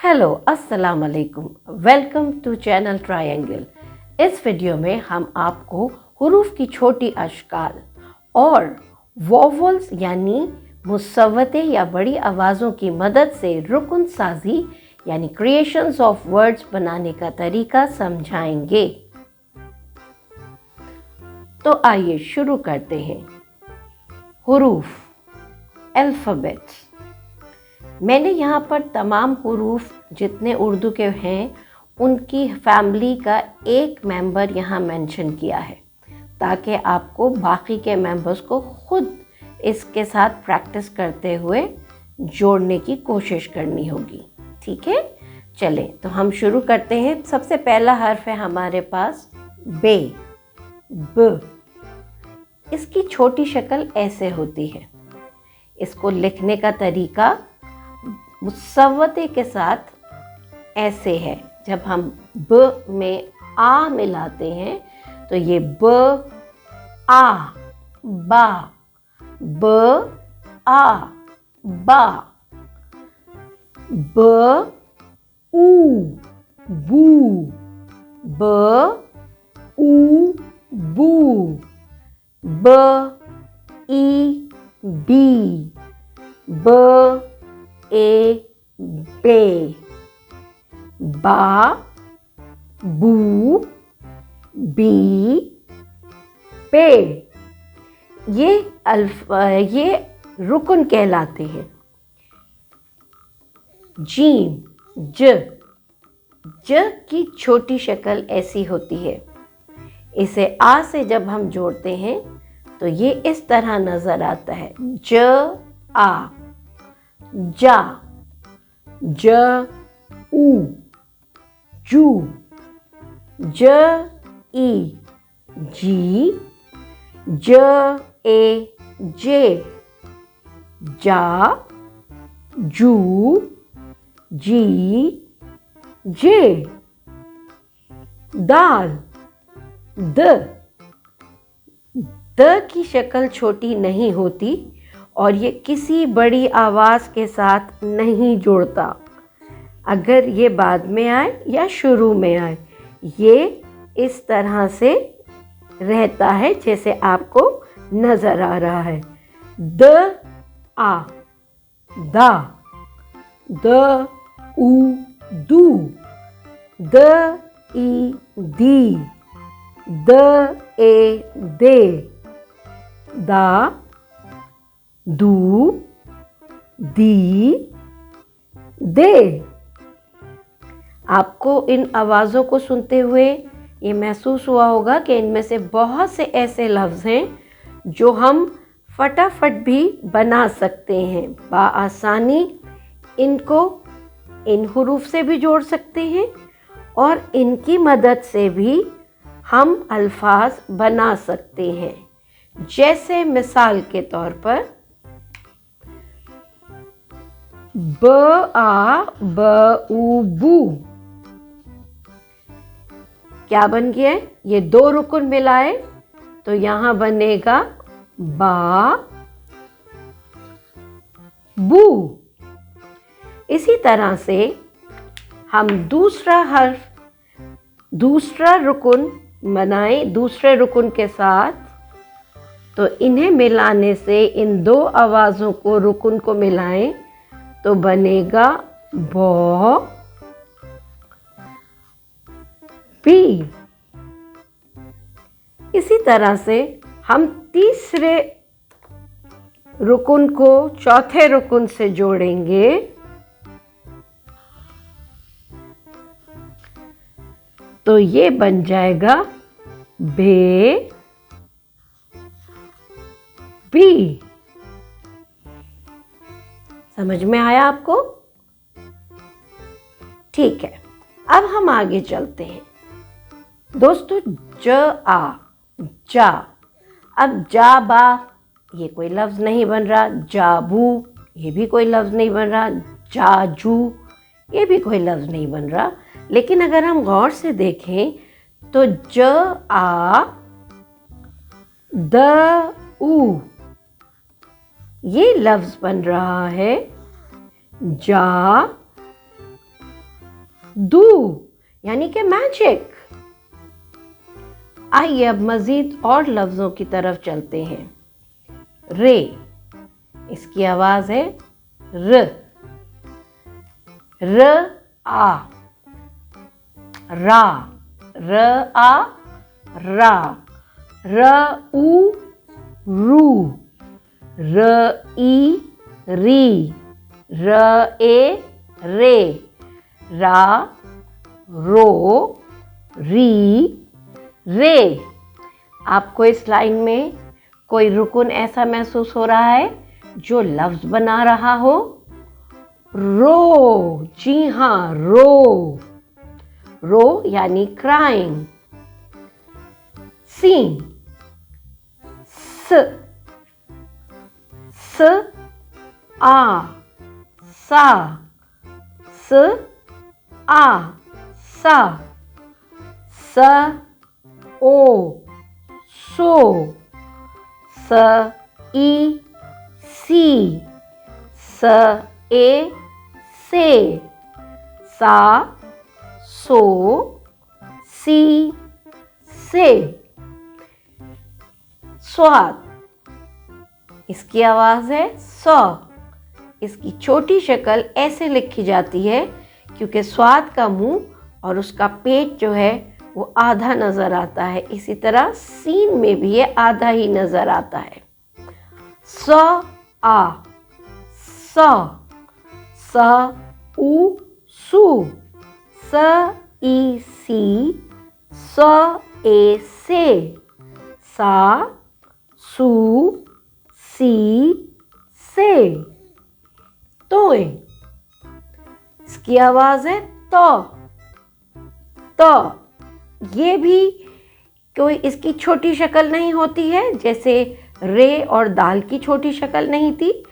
Hello अस्सलाम वालेकुम, welcome to channel triangle. इस वीडियो में हम आपको हुरूफ की छोटी अशकाल और वोवल्स यानी मुसव्वतें या बड़ी आवाज़ों की मदद से रुकन साजी यानी क्रिएशंस ऑफ वर्ड्स बनाने का तरीका समझाएंगे। तो आइए शुरू करते हैं। हुरूफ, अल्फ़ाबेट्स। मैंने यहाँ पर तमाम हुरूफ जितने उर्दू के हैं उनकी फैमिली का एक मेंबर यहाँ मेंशन किया है, ताकि आपको बाकी के मेंबर्स को खुद इसके साथ प्रैक्टिस करते हुए जोड़ने की कोशिश करनी होगी। ठीक है, चलें तो हम शुरू करते हैं। सबसे पहला हर्फ है हमारे पास बे, ब। इसकी छोटी शक्ल ऐसे होती है। इसको लिखने का तरीका मुसव्वते के साथ ऐसे है। जब हम ब में आ मिलाते हैं तो ये ब आ, बा, ब आ, बा, ब ऊ, बू, ब ऊ, बू, ब ई, बी, ब ए, बे, बा, बू, बी, पे। ये रुकन कहलाते हैं। जीम, ज की छोटी शक्ल ऐसी होती है। इसे आ से जब हम जोड़ते हैं तो ये इस तरह नजर आता है। ज आ, जा, ज ऊ, जू, ज ई, जी, ज ए, जे, जा, जू, जी, जे। दाल, द की शक्ल छोटी नहीं होती और ये किसी बड़ी आवाज़ के साथ नहीं जुड़ता। अगर ये बाद में आए या शुरू में आए, ये इस तरह से रहता है जैसे आपको नज़र आ रहा है। द आ, दा, द ऊ, दू, द ई, दी, द ए, दे, दा, दू, दी, दे। आपको इन आवाज़ों को सुनते हुए ये महसूस हुआ होगा कि इनमें से बहुत से ऐसे लफ्ज़ हैं जो हम फटाफट भी बना सकते हैं बआसानी। इनको इन हुरूफ से भी जोड़ सकते हैं और इनकी मदद से भी हम अल्फाज बना सकते हैं। जैसे मिसाल के तौर पर ब आ, ब ऊ, बू। क्या बन गया है? ये दो रुकन मिलाए तो यहां बनेगा बा, बू। इसी तरह से हम दूसरा रुकन बनाएं दूसरे रुकन के साथ, तो इन्हें मिलाने से इन दो आवाज़ों को रुकन को मिलाएं तो बनेगा बौ, बी। इसी तरह से हम तीसरे रुकन को चौथे रुकन से जोड़ेंगे तो ये बन जाएगा बे, बी। समझ में आया आपको? ठीक है, अब हम आगे चलते हैं। दोस्तों, ज आ, जा। अब जा बा ये कोई लफ्ज़ नहीं बन रहा। जाबू ये भी कोई लफ्ज़ नहीं बन रहा। जाजू ये भी कोई लफ्ज़ नहीं बन रहा। लेकिन अगर हम गौर से देखें तो ज आ, द ऊ ये लफ्ज़ बन रहा है जा, दू यानी कि मैजिक। आइए अब मजीद और लफ्जों की तरफ चलते हैं। रे, इसकी आवाज है र। र आ, रा, र आ रा, र उ रू, र ई री, र ए रे, रा रो, री रे। आपको इस लाइन में कोई रुकन ऐसा महसूस हो रहा है जो लफ्ज बना रहा हो? रो, जी हाँ, रो। रो यानी क्राइंग। सीन, स, स आ, सा, स आ, सा, स ओ, सो, स ई सी, स ए से, सा सो, सी से। स्वाद, इसकी आवाज है सौ। इसकी छोटी शक्ल ऐसे लिखी जाती है क्योंकि स्वाद का मुंह और उसका पेट जो है वो आधा नजर आता है। इसी तरह सीन में भी ये आधा ही नजर आता है। स आ, स, स उ सु, स ई सी, स ए से, सा सू सी से। तोए, इसकी आवाज है तो। तो ये भी कोई इसकी छोटी शक्ल नहीं होती है, जैसे रे और दाल की छोटी शक्ल नहीं थी,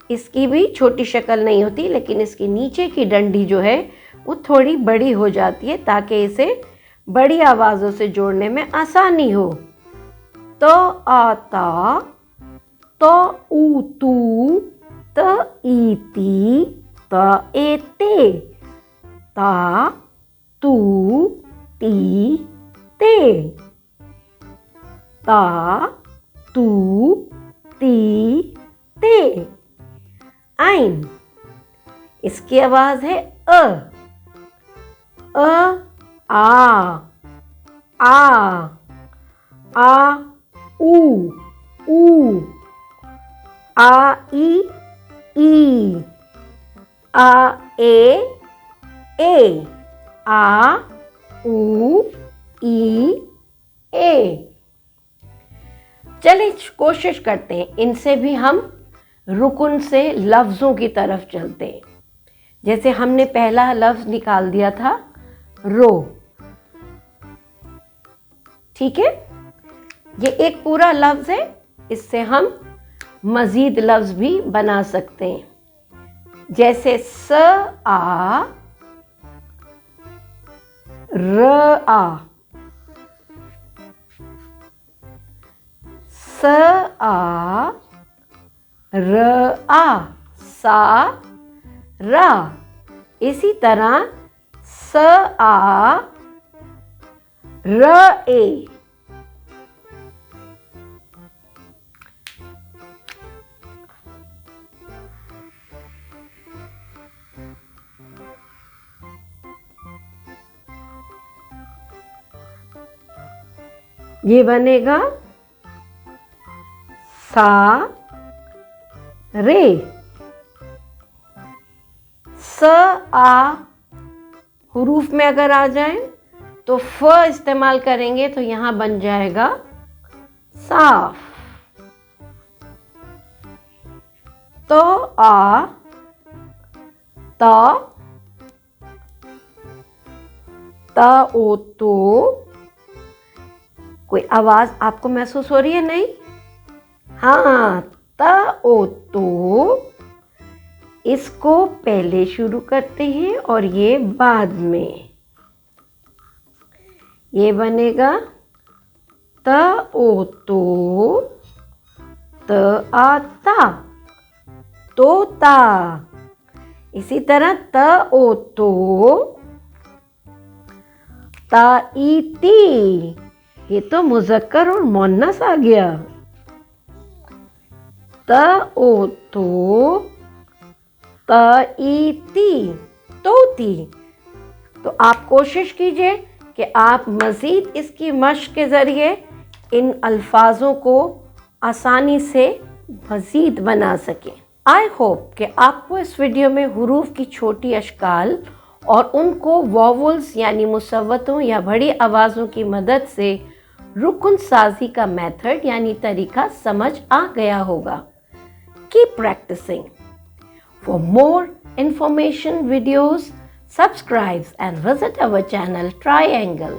इसकी भी छोटी शक्ल नहीं होती, लेकिन इसकी नीचे की डंडी जो है वो थोड़ी बड़ी हो जाती है ताकि इसे बड़ी आवाज़ों से जोड़ने में आसानी हो। तो आता, तो ऊ तू, त ई ती, त ए ते, ता तू ती ते, ता तू ती ते। आइन, इसकी आवाज है अ। आ, आ ऊ, आ ई, आ ए, आ ऊ ई ए। चलिए कोशिश करते हैं, इनसे भी हम रुकन से लफ्जों की तरफ चलते हैं। जैसे हमने पहला लफ्ज निकाल दिया था रो, ठीक है, ये एक पूरा लफ्ज है, इससे हम मजीद लफ्ज भी बना सकते हैं। जैसे स आ, र आ, स आ, र आ, सा रा। इसी तरह स आ, र ए। ये बनेगा सा रे। स आ हुरूफ में अगर आ जाए तो फ इस्तेमाल करेंगे तो यहां बन जाएगा साफ। तो आ, ता, ता ओ तो। कोई आवाज आपको महसूस हो रही है? नहीं? हाँ, ता ओ तो। इसको पहले शुरू करते हैं और ये बाद में। ये बनेगा त ओ तो, त आता, तोता। इसी तरह त ओ तो, ता ई ती, ये तो मुज़क्कर और मुअन्नस आ गया। त ओ तो, त ई ती, तोती। तो आप कोशिश कीजिए कि आप मज़ीद इसकी मश्क के ज़रिए इन अल्फाजों को आसानी से मज़ीद बना सकें। आई होप कि आपको इस वीडियो में हुरूफ की छोटी अशकाल और उनको वॉवल्स यानी मुसव्वतों या बड़ी आवाज़ों की मदद से रुकन साजी का मेथड यानी तरीका समझ आ गया होगा। Keep practising. For more information videos, subscribe and visit our channel Triangle.